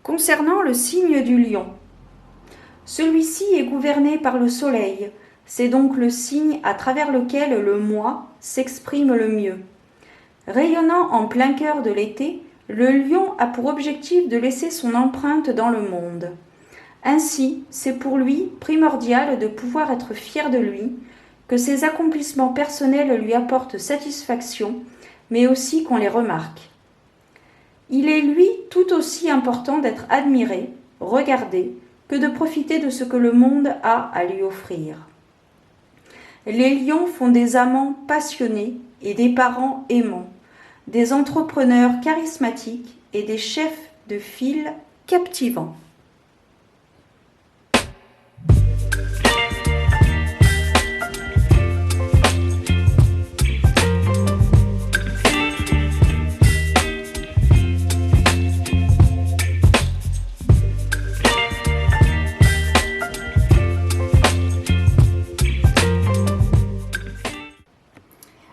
Concernant le signe du lion, celui-ci est gouverné par le soleil, c'est donc le signe à travers lequel le moi s'exprime le mieux. Rayonnant en plein cœur de l'été, le lion a pour objectif de laisser son empreinte dans le monde. Ainsi, c'est pour lui primordial de pouvoir être fier de lui, que ses accomplissements personnels lui apportent satisfaction, mais aussi qu'on les remarque. Il est lui tout aussi important d'être admiré, regardé, que de profiter de ce que le monde a à lui offrir. Les lions font des amants passionnés et des parents aimants, des entrepreneurs charismatiques et des chefs de file captivants.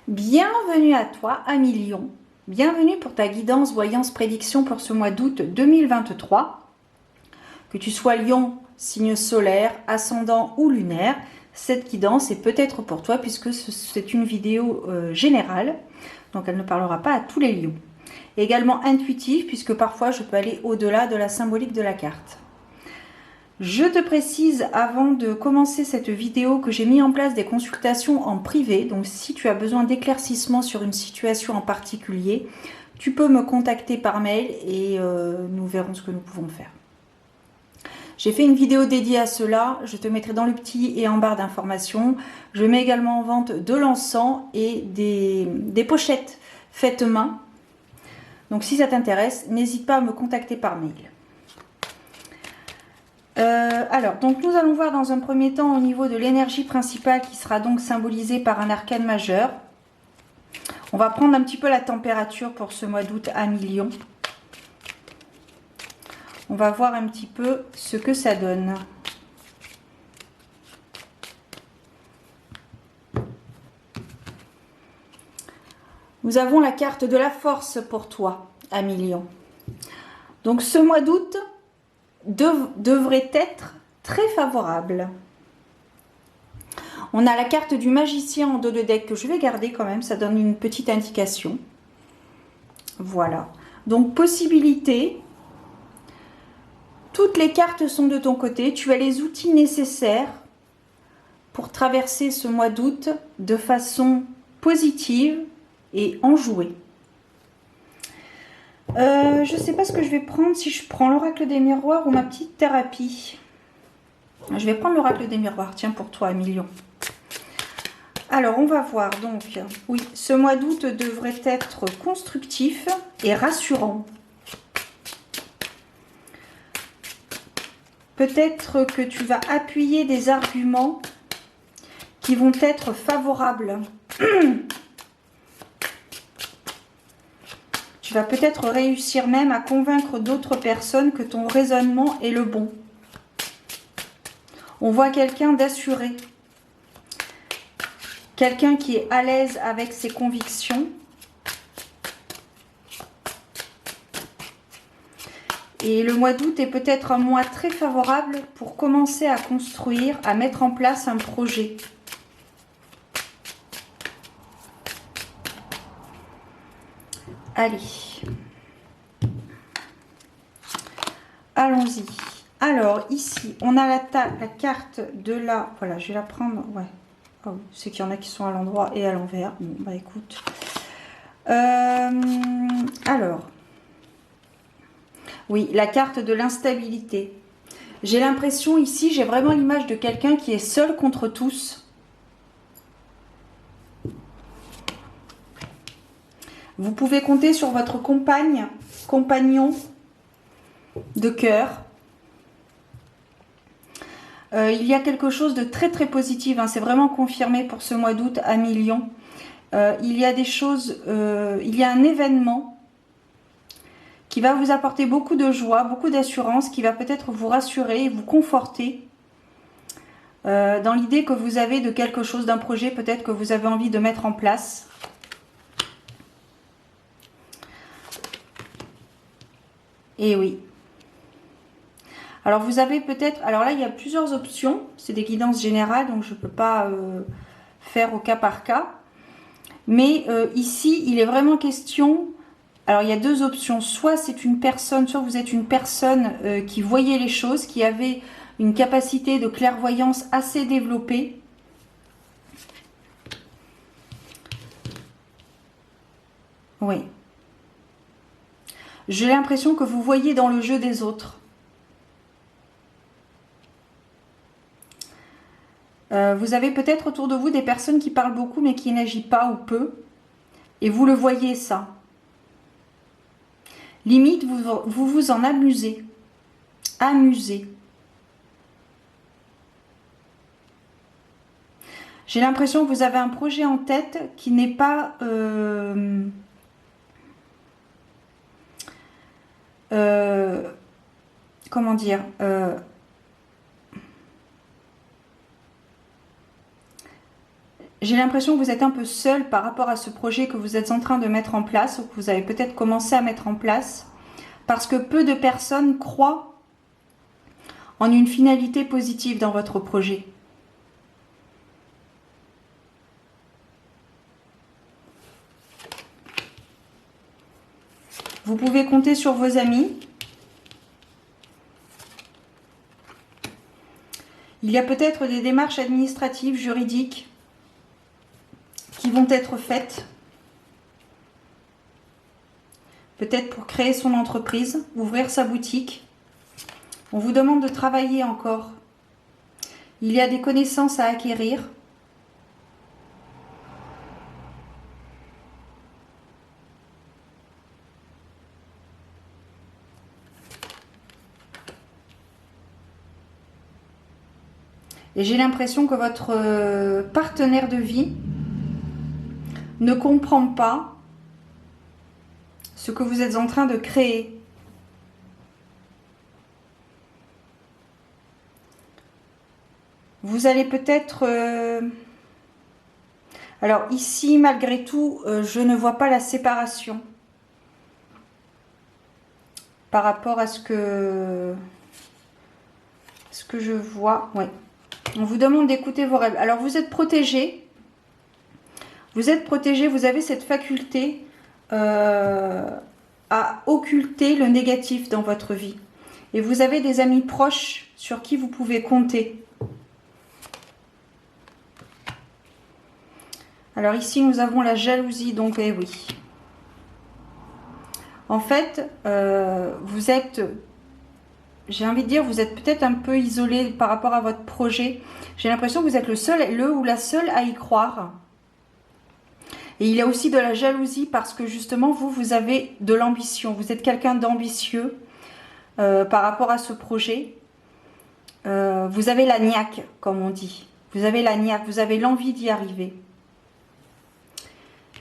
Bienvenue à toi, ami Lion. Bienvenue pour ta guidance, voyance, prédiction pour ce mois d'août 2023. Que tu sois Lion, signe solaire, ascendant ou lunaire, cette guidance est peut-être pour toi puisque c'est une vidéo générale. Donc elle ne parlera pas à tous les lions. Également intuitive puisque parfois je peux aller au-delà de la symbolique de la carte. Je te précise avant de commencer cette vidéo que j'ai mis en place des consultations en privé. Donc si tu as besoin d'éclaircissement sur une situation en particulier, tu peux me contacter par mail et nous verrons ce que nous pouvons faire. J'ai fait une vidéo dédiée à cela, je te mettrai dans le petit et en barre d'informations. Je mets également en vente de l'encens et des pochettes faites main. Donc si ça t'intéresse, n'hésite pas à me contacter par mail. Alors, donc nous allons voir dans un premier temps au niveau de l'énergie principale qui sera donc symbolisée par un arcane majeur. On va prendre un petit peu la température pour ce mois d'août à Lion. On va voir un petit peu ce que ça donne. Nous avons la carte de la force pour toi, ami Lion. Donc ce mois d'août devrait être très favorable. On a la carte du magicien en dos de deck que je vais garder quand même, ça donne une petite indication. Voilà. Donc possibilité. Toutes les cartes sont de ton côté. Tu as les outils nécessaires pour traverser ce mois d'août de façon positive et enjouée. Je ne sais pas ce que je vais prendre, si je prends l'oracle des miroirs ou ma petite thérapie. Je vais prendre l'oracle des miroirs, tiens, pour toi, Lion. Alors, on va voir, donc, oui, ce mois d'août devrait être constructif et rassurant. Peut-être que tu vas appuyer des arguments qui vont être favorables. Tu vas peut-être réussir même à convaincre d'autres personnes que ton raisonnement est le bon. On voit quelqu'un d'assuré. Quelqu'un qui est à l'aise avec ses convictions. Et le mois d'août est peut-être un mois très favorable pour commencer à construire, à mettre en place un projet. Allez, allons-y. Alors, ici, on a la carte de la... Voilà, je vais la prendre. Ouais. Oh, c'est qu'il y en a qui sont à l'endroit et à l'envers. Bon, bah écoute. Alors, oui, la carte de l'instabilité. J'ai l'impression ici, j'ai vraiment l'image de quelqu'un qui est seul contre tous. Vous pouvez compter sur votre compagnon de cœur. Il y a quelque chose de très très positif, hein, c'est vraiment confirmé pour ce mois d'août à Lion. Il y a des choses, il y a un événement qui va vous apporter beaucoup de joie, beaucoup d'assurance, qui va peut-être vous rassurer, vous conforter dans l'idée que vous avez de quelque chose, d'un projet peut-être que vous avez envie de mettre en place. Et oui. Alors vous avez peut-être, alors là il y a plusieurs options, c'est des guidances générales donc je ne peux pas faire au cas par cas. Mais ici il est vraiment question, alors il y a deux options, soit c'est une personne, soit vous êtes une personne qui voyait les choses, qui avait une capacité de clairvoyance assez développée. Oui. J'ai l'impression que vous voyez dans le jeu des autres. Vous avez peut-être autour de vous des personnes qui parlent beaucoup mais qui n'agissent pas ou peu. Et vous le voyez ça. Limite, vous vous en amusez. Amusez. J'ai l'impression que vous avez un projet en tête qui n'est pas... comment dire j'ai l'impression que vous êtes un peu seul par rapport à ce projet que vous êtes en train de mettre en place ou que vous avez peut-être commencé à mettre en place parce que peu de personnes croient en une finalité positive dans votre projet. Vous pouvez compter sur vos amis. Il y a peut-être des démarches administratives, juridiques qui vont être faites. Peut-être pour créer son entreprise, ouvrir sa boutique. On vous demande de travailler encore. Il y a des connaissances à acquérir. Et j'ai l'impression que votre partenaire de vie ne comprend pas ce que vous êtes en train de créer. Vous allez peut-être... Alors ici, malgré tout, je ne vois pas la séparation par rapport à ce que je vois. Ouais. On vous demande d'écouter vos rêves. Alors vous êtes protégé. Vous êtes protégé, vous avez cette faculté à occulter le négatif dans votre vie. Et vous avez des amis proches sur qui vous pouvez compter. Alors ici, nous avons la jalousie, donc eh oui. En fait, vous êtes, j'ai envie de dire, vous êtes peut-être un peu isolé par rapport à votre projet. J'ai l'impression que vous êtes le ou la seule à y croire. Et il y a aussi de la jalousie parce que justement, vous avez de l'ambition. Vous êtes quelqu'un d'ambitieux par rapport à ce projet. Vous avez la niaque, comme on dit. Vous avez la niaque, vous avez l'envie d'y arriver.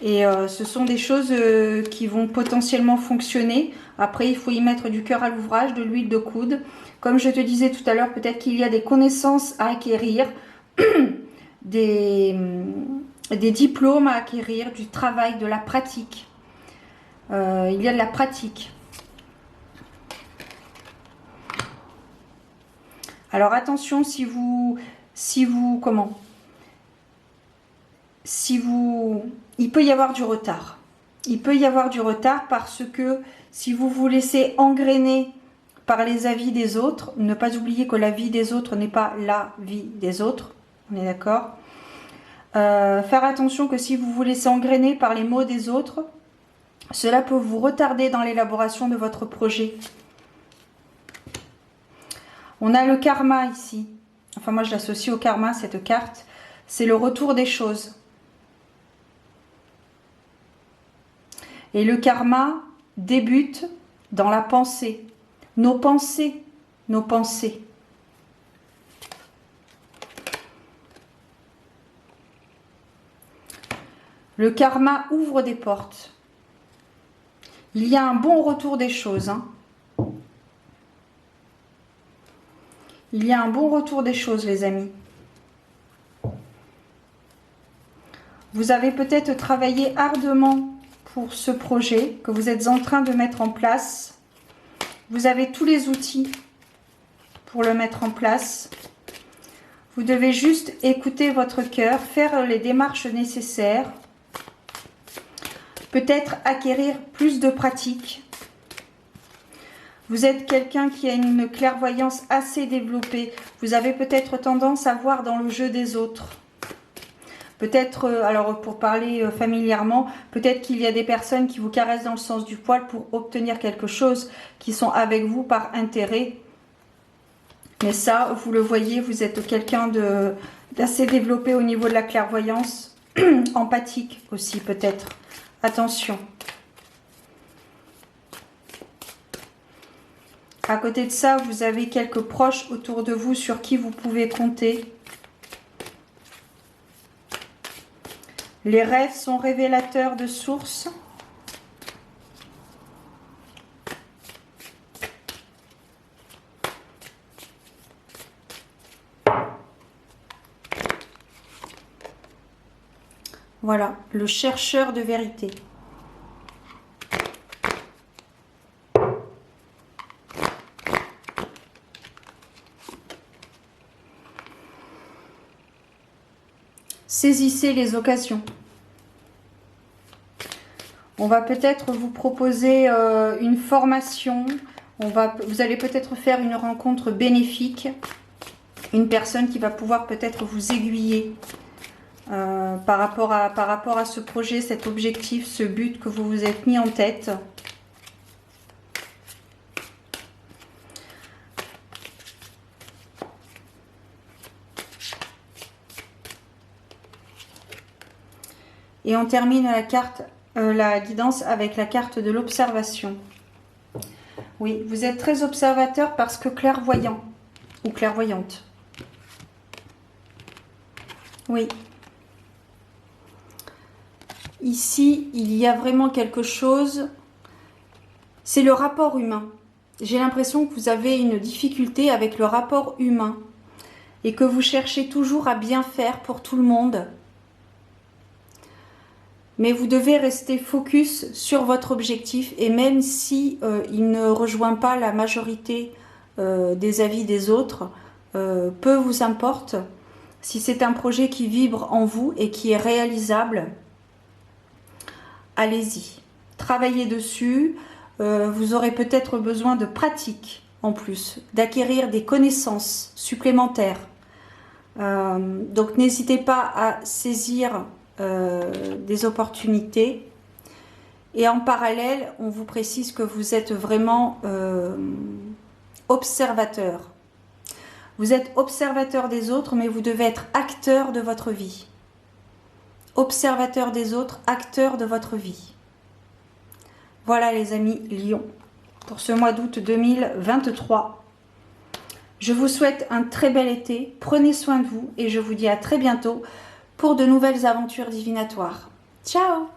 Et ce sont des choses qui vont potentiellement fonctionner. Après, il faut y mettre du cœur à l'ouvrage, de l'huile de coude. Comme je te disais tout à l'heure, peut-être qu'il y a des connaissances à acquérir, des diplômes à acquérir, du travail, de la pratique. Il y a de la pratique. Alors attention, il peut y avoir du retard. Il peut y avoir du retard parce que si vous vous laissez engrainer par les avis des autres, ne pas oublier que la vie des autres n'est pas la vie des autres. On est d'accord ? Faire attention que si vous vous laissez engrainer par les mots des autres, cela peut vous retarder dans l'élaboration de votre projet. On a le karma ici. Enfin, moi, je l'associe au karma, cette carte. C'est le retour des choses. Et le karma débute dans la pensée. Nos pensées. Nos pensées. Le karma ouvre des portes. Il y a un bon retour des choses. Hein. Il y a un bon retour des choses, les amis. Vous avez peut-être travaillé ardemment pour ce projet que vous êtes en train de mettre en place. Vous avez tous les outils pour le mettre en place. Vous devez juste écouter votre cœur, faire les démarches nécessaires. Peut-être acquérir plus de pratique. Vous êtes quelqu'un qui a une clairvoyance assez développée. Vous avez peut-être tendance à voir dans le jeu des autres. Peut-être, alors pour parler familièrement, peut-être qu'il y a des personnes qui vous caressent dans le sens du poil pour obtenir quelque chose, qui sont avec vous par intérêt. Mais ça, vous le voyez, vous êtes quelqu'un d'assez développé au niveau de la clairvoyance, empathique aussi peut-être. Attention. À côté de ça, vous avez quelques proches autour de vous sur qui vous pouvez compter. Les rêves sont révélateurs de sources. Voilà, le chercheur de vérité. Saisissez les occasions. On va peut-être vous proposer une formation. Vous allez peut-être faire une rencontre bénéfique. Une personne qui va pouvoir peut-être vous aiguiller par rapport à ce projet, cet objectif, ce but que vous vous êtes mis en tête. Et on termine la guidance avec la carte de l'observation. Oui, vous êtes très observateur parce que clairvoyant ou clairvoyante. Oui. Ici, il y a vraiment quelque chose. C'est le rapport humain. J'ai l'impression que vous avez une difficulté avec le rapport humain et que vous cherchez toujours à bien faire pour tout le monde. Mais vous devez rester focus sur votre objectif et même si il ne rejoint pas la majorité des avis des autres, peu vous importe. Si c'est un projet qui vibre en vous et qui est réalisable, allez-y. Travaillez dessus. Vous aurez peut-être besoin de pratique en plus, d'acquérir des connaissances supplémentaires. Donc n'hésitez pas à saisir des opportunités. Et en parallèle, on vous précise que vous êtes vraiment observateur. Vous êtes observateur des autres, mais vous devez être acteur de votre vie. Observateur des autres, acteur de votre vie. Voilà les amis Lion, pour ce mois d'août 2023. Je vous souhaite un très bel été, prenez soin de vous et je vous dis à très bientôt pour de nouvelles aventures divinatoires. Ciao!